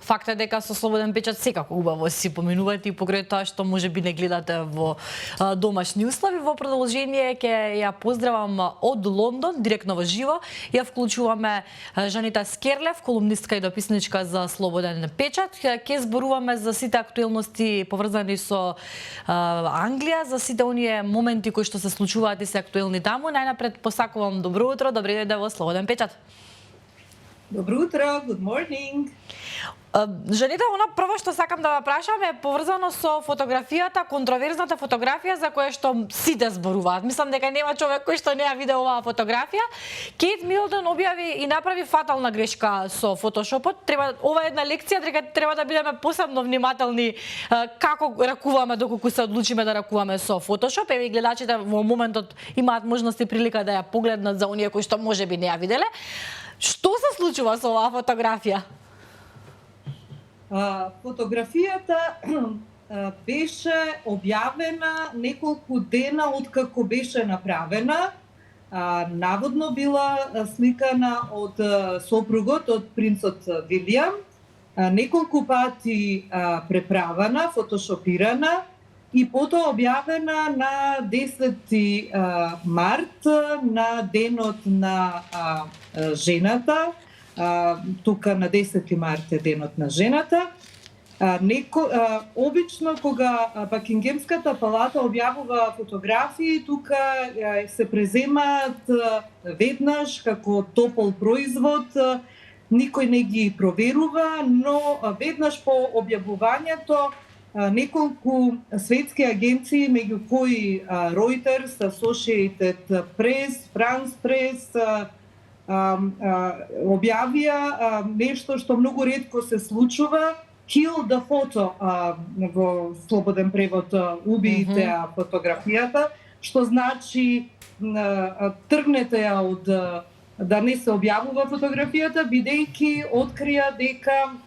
факт е дека со слободен печат секако убаво си поминувате и покрај тоа што можеби не гледате во домашни услови. Во продолжение ќе ја поздравам од Лондон, директно во живо. Ја вклучуваме Жанита Скерлев, колумнистка и дописничка за Слободен печат. Ќе зборуваме за сите актуелности поврзани со Англија, за сите оние моменти кои што се случуваат и се актуелни таму. Најнапред посакувам добро утро, добри дојде во Слободен печат. Добро утро, good morning. Жанита, она прво што сакам да ве прашам е поврзано со фотографијата, контроверзната фотографија за која што сите зборуваат. Мислам дека нема човек кој што не ја виде оваа фотографија. Кейт Миддлтон објави и направи фатална грешка со фотошопот. Ова е една лекција дека треба да бидеме посебно внимателни како ракуваме доколку се одлучиме да ракуваме со фотошоп. Еве гледачите во моментот имаат можност и прилика да ја погледнат за оние кои што можеби не ја виделе. Што се случува со оваа фотографија? Фотографијата беше објавена неколку дена откако беше направена. Наводно била сликана од сопругот, од принцот Вилијам. Неколку пати преправана, фотошопирана и потоа објавена на 10 март, на денот на жената. Тука на 10 март е денот на жената. Обично кога Бакингемската палата објавува фотографии, тука се преземаат веднаш како топол производ, никој не ги проверува, но веднаш по објавувањето неколку светски агенции, меѓу кои Reuters, Associated Press, France Press, објавија нешто што многу ретко се случува, kill the photo, во слободен превод убиите фотографијата, што значи тргнете ја од да не се објавува фотографијата, бидејќи открија дека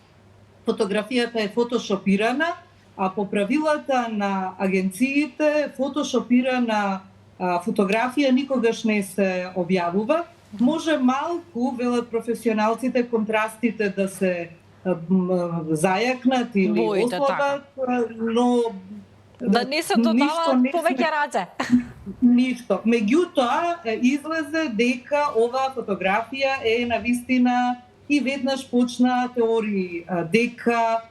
фотографијата е фотошопирана, а по правилата на агенциите фотошопирана фотографија никогаш не се објавува. Може малку, велат професионалците, контрастите да се зајакнат или ослабат, но да не се додаваат повеќе раце. Ништо. Меѓутоа, излезе дека оваа фотографија е навистина и веднаш почнаа теории дека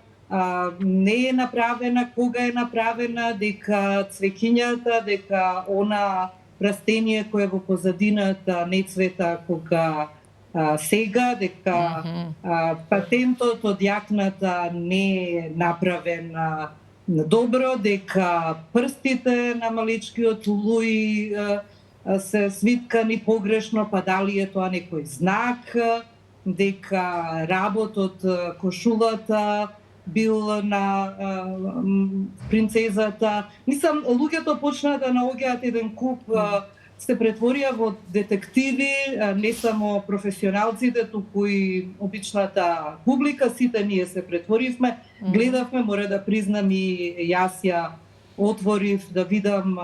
не е направена, кога е направена, дека цвеќињата, дека она растение кое во позадината не цвета кога сега, дека патентот од јакната не е направен добро, дека прстите на малечкиот Луи се свиткани погрешно, па дали е тоа некој знак, дека работот кошулата бил на принцезата. Мислам, луѓето почнаа да наоѓаат еден куп, се претворија во детективи, не само професионалците, туку и обичната публика, сите ние се претворивме. Гледавме, мора да признам и јас ја отворив да видам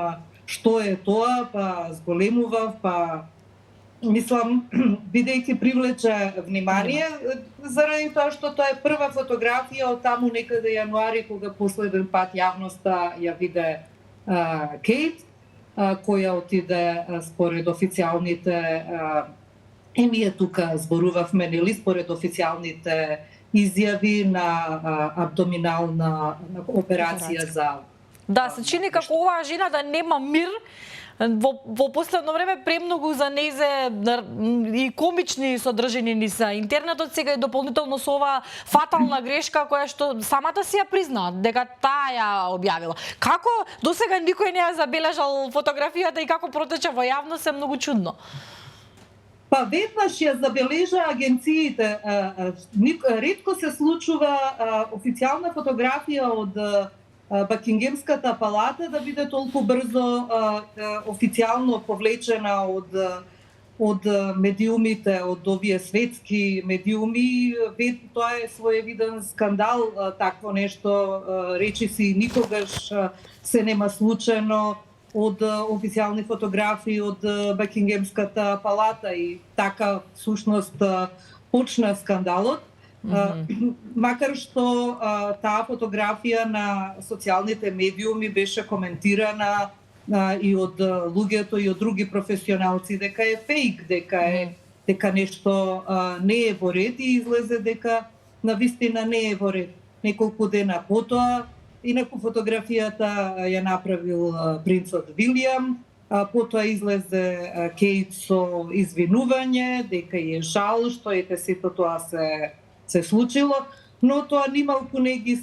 што е тоа, па зголемував, па мислам, бидејќи привлече внимание, заради тоа што тоа е прва фотографија од таму некаде јануари, кога последен пат јавноста ја виде Кейт, која отиде според официјалните, ние тука зборувавме, нели, според официјалните изјави на абдоминална операција за... Да, се чини како оваа жена да нема мир. Во последно време премногу за нејзе и комични содржини ни се интернетот, сега и дополнително со оваа фатална грешка која што самата си ја призна дека таа ја објавила. Како досега никој не ја забележал фотографијата и како протече во јавност е многу чудно. Па веднаш ја забележа агенциите. Ретко се случува официјална фотографија од Бакингемската палата да биде толку брзо официјално повлечена од медиумите, од овие светски медиуми. Тоа е своевиден скандал, такво нешто речиси никогаш се нема случено од официјални фотографии од Бакингемската палата и така всушност почна скандалот. Макар што таа фотографија на социјалните медиуми беше коментирана и од луѓето и од други професионалци дека е фейк, дека нешто не е во ред, и излезе дека навистина не е во ред. Неколку дена потоа, инаку фотографијата ја направил принцот Вилијам, потоа излезе Кейт со извинување, дека е жал што ете сето тоа се случило, но тоа нималку не ги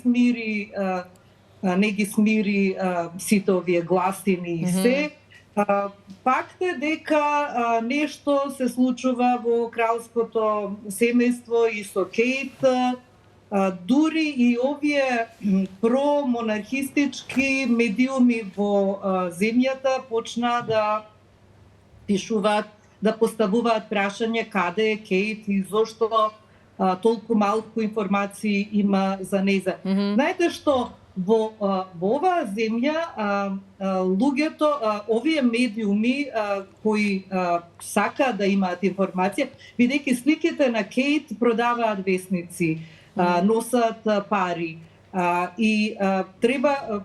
смири сите овие гласини и се. Факт е дека нешто се случува во кралското семејство и со Кейт. Дури и овие промонархистички медиуми во земјата почнаа да пишуваат, да поставуваат прашање каде е Кейт и зошто толку малку информации има за нејза. Знаете што, во оваа земја луѓето, овие медиуми кои сакаат да имаат информација, бидејќи сликите на Кейт продаваат весници, носат пари и треба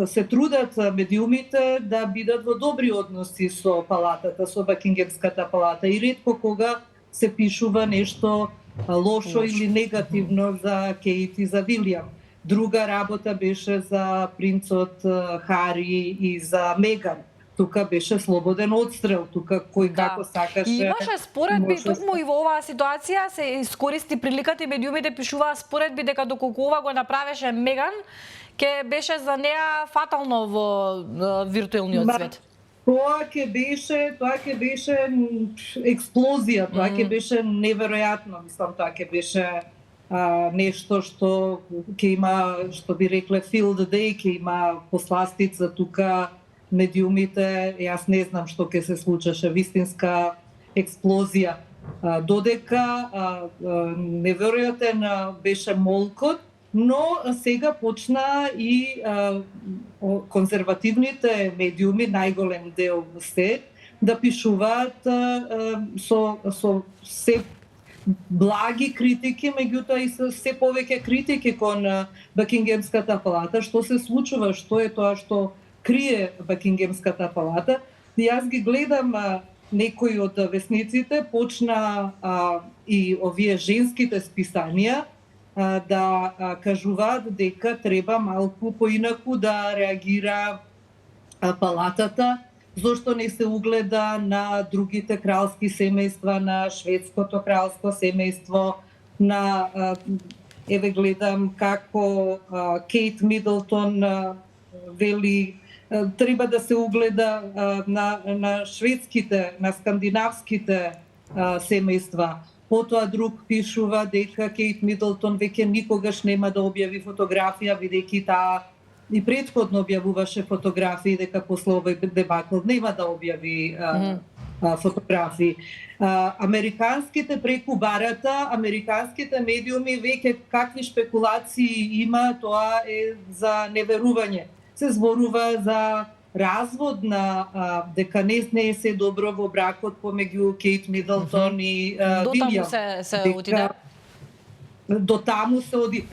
се трудат медиумите да бидат во добри односи со палатата, со Бакингемската палата, и ретко кога се пишува нешто лошо или негативно за Кейт и за Вилијам. Друга работа беше за принцот Хари и за Меган. Тука беше слободен одстрел, тука кој како сакаше. И имаше споредби, токму и во оваа ситуација се искористи приликата и медиумите пишуваа споредби дека доколку ова го направеше Меган, ќе беше за неа фатално во виртуелниот свет. Тоа ќе беше експлозија, тоа ќе беше неверојатно, мислам, тоа ќе беше нешто што ќе има, што би рекле field day, ќе има посластица тука. Медиумите, јас не знам што ќе се случеше, вистинска експлозија. Додека неверојатен беше молкот, но сега почна и конзервативните медиуми, најголем дел се, да пишуваат со се благи критики, меѓутоа и со се повеќе критики кон Бакингемската палата. Што се случува, што е тоа што крие Бакингемската палата. И јас ги гледам некои од весниците, почна и овие женските списанија да кажуваат дека треба малку поинаку да реагира палатата, зошто не се угледа на другите кралски семејства, на шведското кралско семејство, на еве гледам како Кейт Мидлтон вели треба да се угледа на шведските, на скандинавските семејства. Потоа друг пишува дека Кейт Мидлтон веќе никогаш нема да објави фотографија, бидејќи таа и претходно објавуваше фотографии, дека после овој дебакл нема да објави фотографии. Американските преку барата, американските медиуми веќе какви шпекулации има, тоа е за неверување. Се зборува за развод на дека не е се добро во бракот помеѓу Кейт Мидлтон и Вилијам. До таму се отиде. До таму се оди.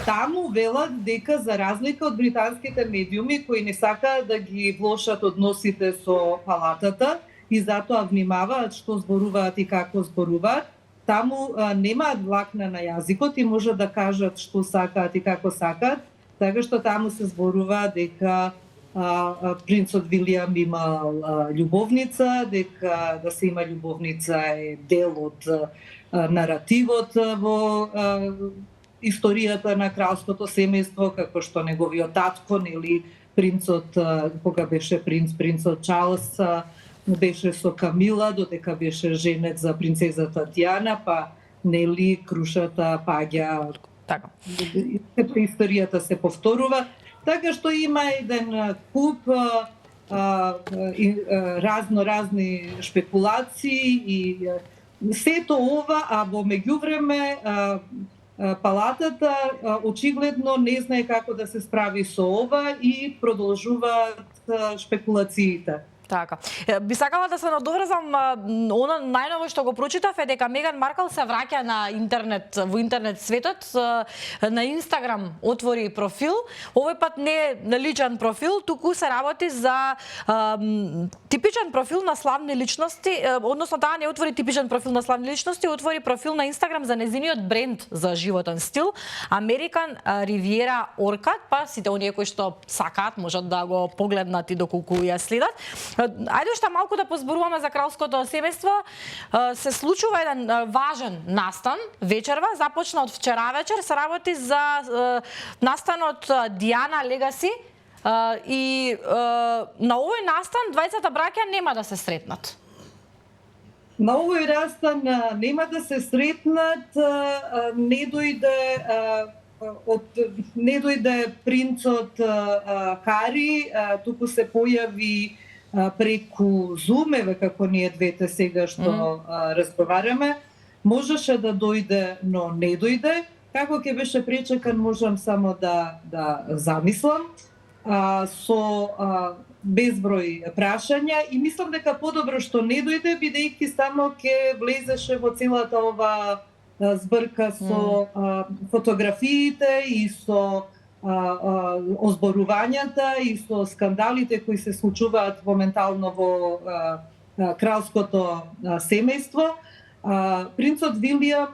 Таму велат дека за разлика од британските медиуми кои не сакаат да ги влошат односите со палатата и затоа внимаваат што зборуваат и како зборуваат, таму немаат влакна на јазикот и можат да кажат што сакаат и како сакаат. Така што таму се зборува дека принцот Вилијам имал љубовница, дека да се има љубовница е дел од наративот во историјата на кралското семејство, како што неговиот татко, нели принцот, кога беше принцот Чарлс, беше со Камила, додека беше женет за принцезата Диана, па нели крушата паѓа. Така. Историјата се повторува, така што има еден куп разни шпекулации и сето ова, а во меѓувреме палатата очигледно не знае како да се справи со ова и продолжуваат шпекулациите. Така. Би сакала да се надоврзам она најново што го прочитав е дека Меган Маркл се враќа на интернет, во интернет светот, на Инстаграм отвори профил. Овој пат не е личен профил, туку се работи за типичен профил на славни личности, односно таа не отвори типичен профил на славни личности, отвори профил на Инстаграм за нејзиниот бренд за животен стил, American Riviera Orchid, па сите оние кои што сакаат можат да го погледнат и доколку ја следат. Ајде уште малку да позборуваме за кралското семејство. Се случува еден важен настан вечерва, започна од вчера вечер, се работи за настанот Диана Легаси и на овој настан двајцата браќа нема да се сретнат. На овој настан нема да се сретнат, не дојде принцот Хари, туку се појави преку Zoom, еве како ние двете сега што разговараме. Можеше да дојде, но не дојде. Како ќе беше пречекан, можам само да замислам. Со безброј прашања и мислам дека подобро што не дојде, бидејќи само ќе влезеше во целата ова збрка со фотографиите и со озборувањата и со скандалите кои се случуваат моментално во кралското семејство. Принцот Вилијам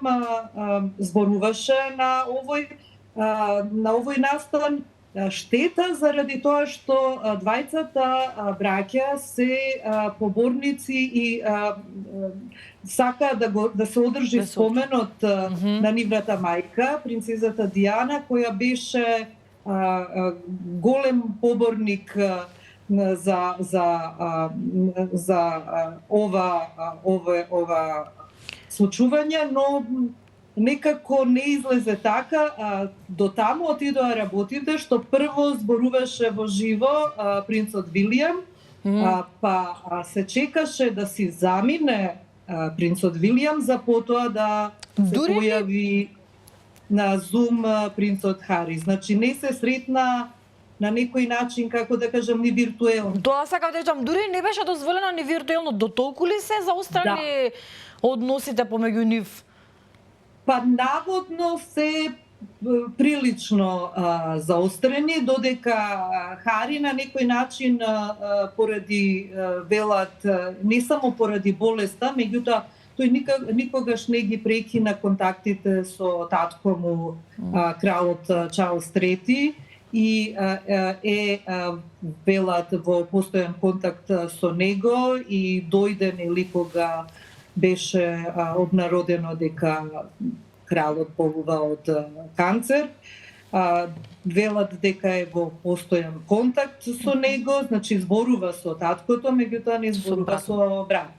зборуваше на овој настан. Штета заради тоа што двајцата браќа се поборници и сака да се одржи споменот на нивната мајка, принцезата Диана, која беше голем поборник за ова случување, но некако не излезе така. До таму отидоа работите што прво зборуваше во живо принцот Вилијам, па се чекаше да си замине принцот Вилијам за потоа да се појави на Zoom принцот Хари. Значи не се сретна на некој начин, како да кажам, ни виртуелно. Тоа сакам да кажам, дури не беше дозволено ни виртуелно. Дотолку ли се заострени односите помеѓу нив? Па наводно се прилично заострени, додека Хари на некој начин поради велат не само поради болеста, меѓутоа тој никогаш не ги прекина контактите со татко му кралот Чарлс III и велат во постојан контакт со него и дојде нели кога беше обнародено дека кралот болува од канцер. Велат дека е во постојан контакт со него, значи зборува со таткото, меѓутоа не зборува со брат.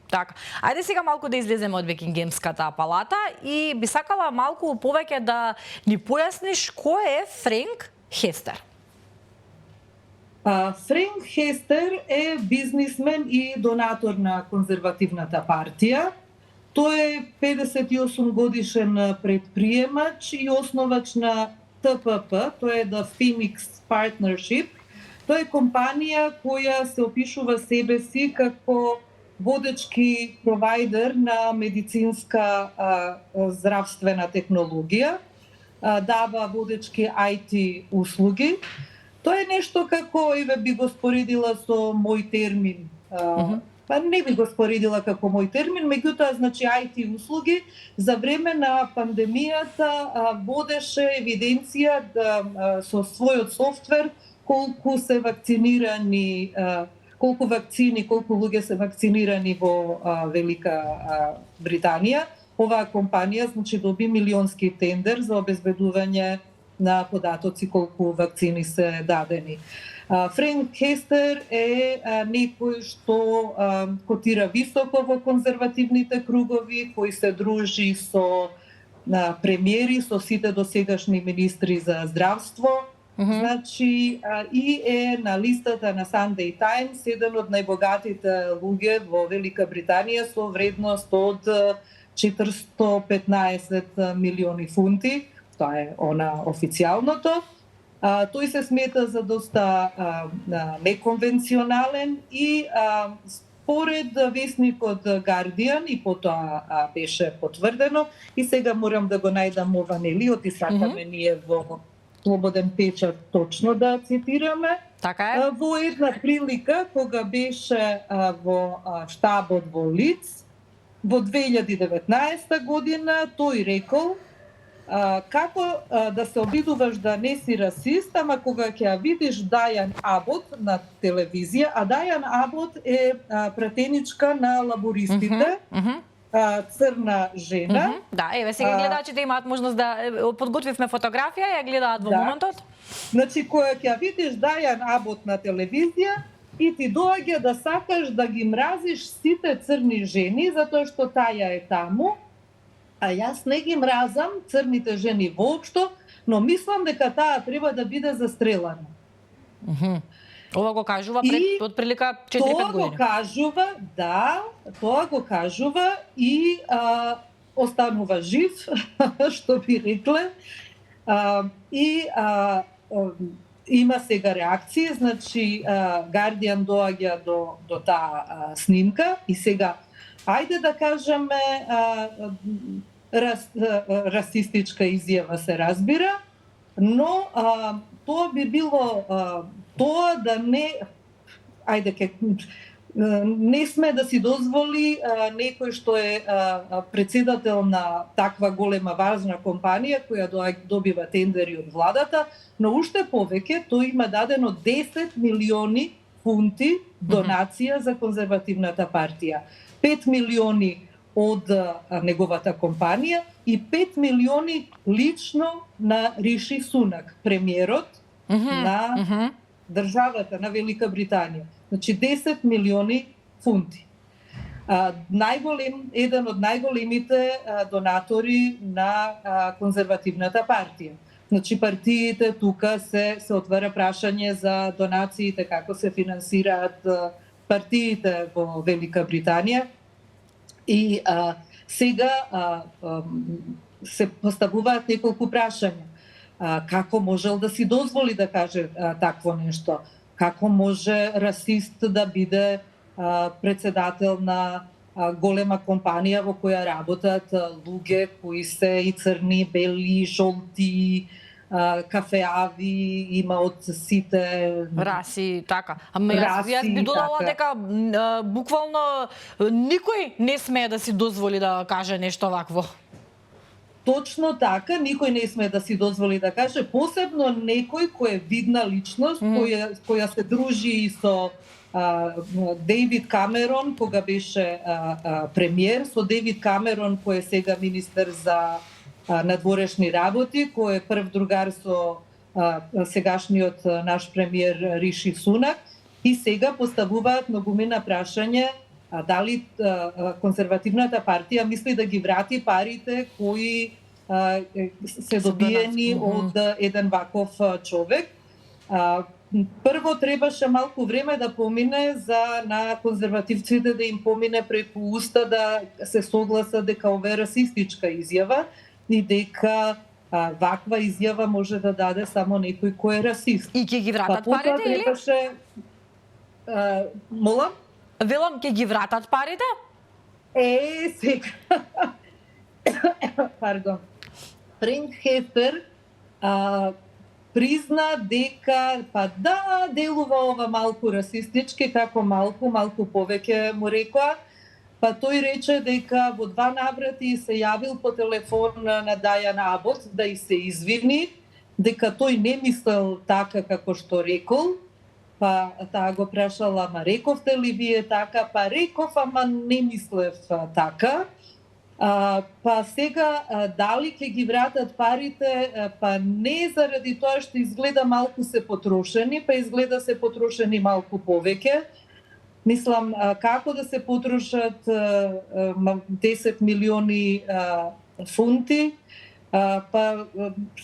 Така. Ајде сега малку да излеземе од Бекингемската палата и би сакала малку повеќе да ни појасниш кој е Френк Хестер. Френк Хестер е бизнисмен и донатор на конзервативната партија. Тој е 58 годишен предприемач и основач на ТПП, тоа е The Phoenix Partnership. Тоа е компанија која се опишува себе си како водечки провайдер на медицинска здравствена технологија, дава водечки IT услуги. Тоа е нешто како, еве би го споредила со мој термин. Па не би го споредила како мој термин, меѓутоа, значи IT услуги за време на пандемијата водеше евиденција со својот софтвер колку се вакцинирани, колку вакцини, колку луѓе се вакцинирани во Велика Британија. Оваа компанија значи доби милионски тендер за обезбедување на податоци колку вакцини се дадени. Френк Хестер е некој што котира високо во конзервативните кругови, кој се дружи со премиери, со сите досегашни министри за здравство. Значи и е на листата на Sunday Times еден од најбогатите луѓе во Велика Британија со вредност од 415 милиони фунти. Тоа е официјалното. Тој се смета за доста неконвенционален и според весникот Guardian и потоа беше потврдено и сега морам да го најдам ова нели, сакаме ние во Слободен печат точно да цитираме. Така е. Во една прилика кога беше во штабот во Лиц во 2019 година, тој рекол како да се обидуваш да не си расист, ама кога ќе ја видиш Дајан Абот на телевизија, а Дајан Абот е пратеничка на лабористите, црна жена. Да, еве сега гледачите имаат можност да подготвивме фотографија, ја гледаат во моментот. Значи, кога ќе ја видиш Дајан Абот на телевизија, и ти доаѓа да сакаш да ги мразиш сите црни жени, затоа што таја е таму, а јас не ги мразам црните жени воопшто, но мислам дека таа треба да биде застрелана. Ова го кажува пред отприлика 4-5 години. Тоа го кажува, да, тоа го кажува и останува жив, што би рекле. Има сега реакции, значи Guardian доаѓа до таа снимка и сега ајде да кажеме расистичка изјава се разбира, но тоа би било тоа да не сме да си дозволи некој што е председател на таква голема важна компанија која добива тендери од владата, но уште повеќе тој има дадено 10 милиони фунти донација за конзервативната партија. 5 милиони од неговата компанија и 5 милиони лично на Риши Сунак, премиерот на државата на Велика Британија. Значи 10 милиони фунти. Еден од најголемите донатори на конзервативната партија. Значи партиите тука се отвара прашање за донациите, како се финансираат партиите во Велика Британија. И сега се поставуваат неколку прашања. Како можел да си дозволи да каже такво нешто? Како може расист да биде председател на голема компанија во која работат луѓе кои се и црни, бели, жолти, кафеави, има од сите раси, така. Ама јас би додала дека буквално никој не смее да си дозволи да каже нешто вакво. Точно така, никој не смее да си дозволи да каже, посебно некој кој е видна личност, која се дружи и со Дејвид Камерон, кога беше премиер, со Дејвид Камерон, кој е сега министер за надворешни работи, кој е прв другар со сегашниот наш премиер Риши Сунак, и сега поставуваат многумина прашање дали конзервативната партија мисли да ги врати парите кои се добиени од еден ваков човек. Прво требаше малку време да помине на конзервативците да им помине преку уста да се согласат дека ова е расистичка изјава и дека ваква изјава може да даде само некој кој е расист. И ќе ги вратат парите или? Молам? Велам, ќе ги вратат парите? Сега. Пардон. Френк Хефер призна дека делува ова малку расистички, како малку повеќе му рекоа. Тој рече дека во 2 наврати се јавил по телефон на Дајан Абот да и се извини, дека тој не мислел така како што рекол. Таа го прашала, ама рековте ли вие така? Реков, ама не мислев така. Сега, дали ќе ги вратат парите? Не заради тоа што изгледа малку се потрошени, изгледа се потрошени малку повеќе. Мислам, како да се потрошат 10 милиони фунти?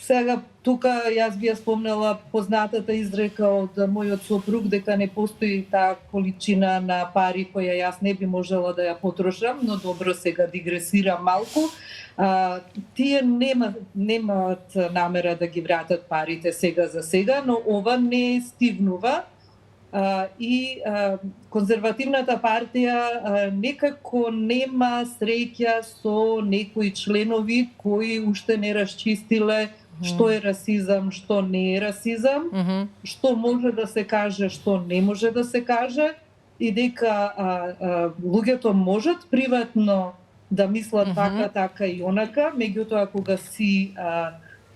Сега тука јас би ја спомнала познатата изрека од мојот сопруг дека не постои таа количина на пари која јас не би можела да ја потрошам, но добро, сега дигресирам малку. Тие немаат намера да ги вратат парите сега за сега, но ова не стигнува. И конзервативната партија некако нема среќа со некои членови кои уште не расчистиле што е расизам, што не е расизам, што може да се каже, што не може да се каже, и дека луѓето можат приватно да мислат така и онака, меѓутоа кога си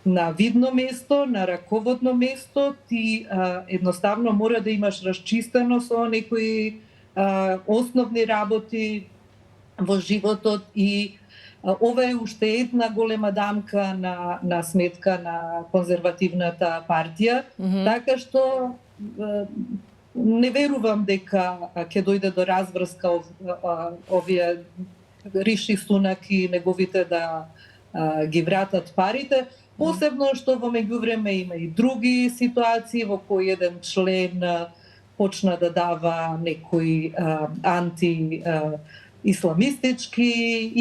на видно место, на раководно место, ти едноставно мора да имаш расчистено со некои основни работи во животот, и ова е уште една голема дамка на сметка на конзервативната партија, така што не верувам дека ќе дојде до разврска овие Риши Сунак и неговите да ги вратат парите. Посебно што во меѓувреме има и други ситуации во кои еден член почна да дава некои исламистички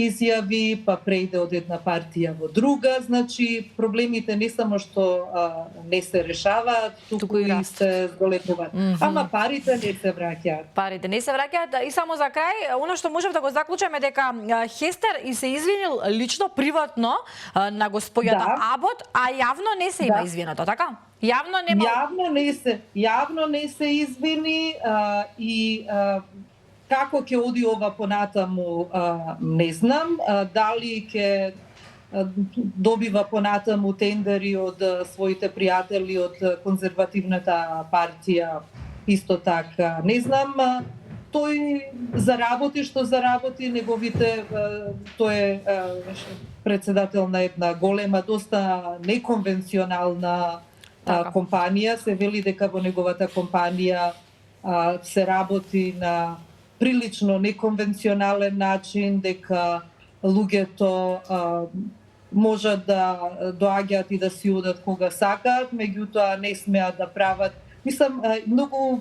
изјави, па прејде од една партија во друга. Значи, проблемите не само што не се решаваат, туку и се зголемуваат. Ама парите не се враќаат. Парите не се враќаат. И само за крај, она што можев да го заклучиме дека Хестер и се извинил лично, приватно на господјата Абот, а јавно не се има извинато, така? Јавно нема... Јавно не се извини и како ќе оди ова понатаму, не знам. Дали ќе добива понатаму тендери од своите пријатели од конзервативната партија, исто така, не знам. Тој заработи што заработи, неговите, тој е председател на една голема, доста неконвенционална компанија. Се вели дека во неговата компанија се работи на прилично неконвенционален начин, дека луѓето можат да доаѓаат и да си одат кога сакаат, меѓутоа не смеат да прават. Мислам, многу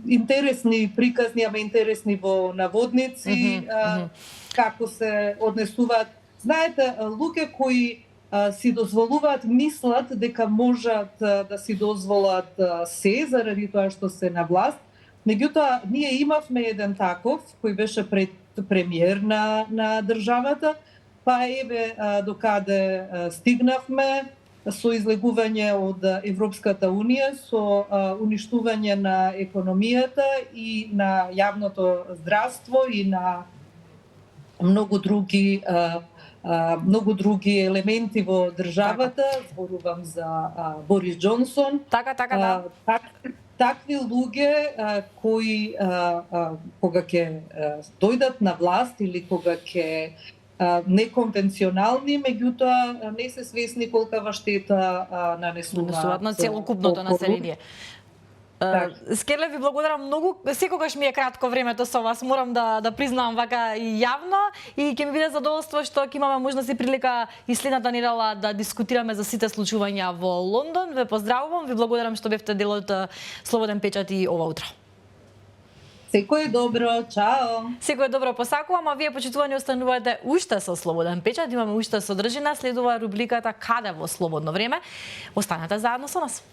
интересни приказни, ама интересни во наводници, како се однесуваат. Знаете, луѓе кои си дозволуваат, мислат дека можат да си дозволат се заради тоа што се на власт. Меѓутоа, ние имавме еден таков, кој беше премиер на државата, па еве докаде стигнавме со излегување од Европската Унија, со уништување на економијата и на јавното здравство и на многу други елементи во државата. Зборувам за Борис Џонсон. Така, да. Такви луѓе кои кога ќе дојдат на власт или кога ќе неконвенционални, меѓутоа не се свесни колкава штета нанесуваат на целокупното население. Скеле, ви благодарам многу. Секогаш ми е кратко времето со вас, морам да признавам вака и јавно, и ќе ми биде задоволство што ќе имаме можност и прилика и следната недела да дискутираме за сите случувања во Лондон. Ве поздравувам, ви благодарам што бевте дел од Слободен печат и ова утро. Секој добро, чао! Секој добро посакувам, а вие, почитувани, останувате уште со Слободен печат. Имаме уште содржина, следува рубриката Каде во слободно време. Останете заедно со нас.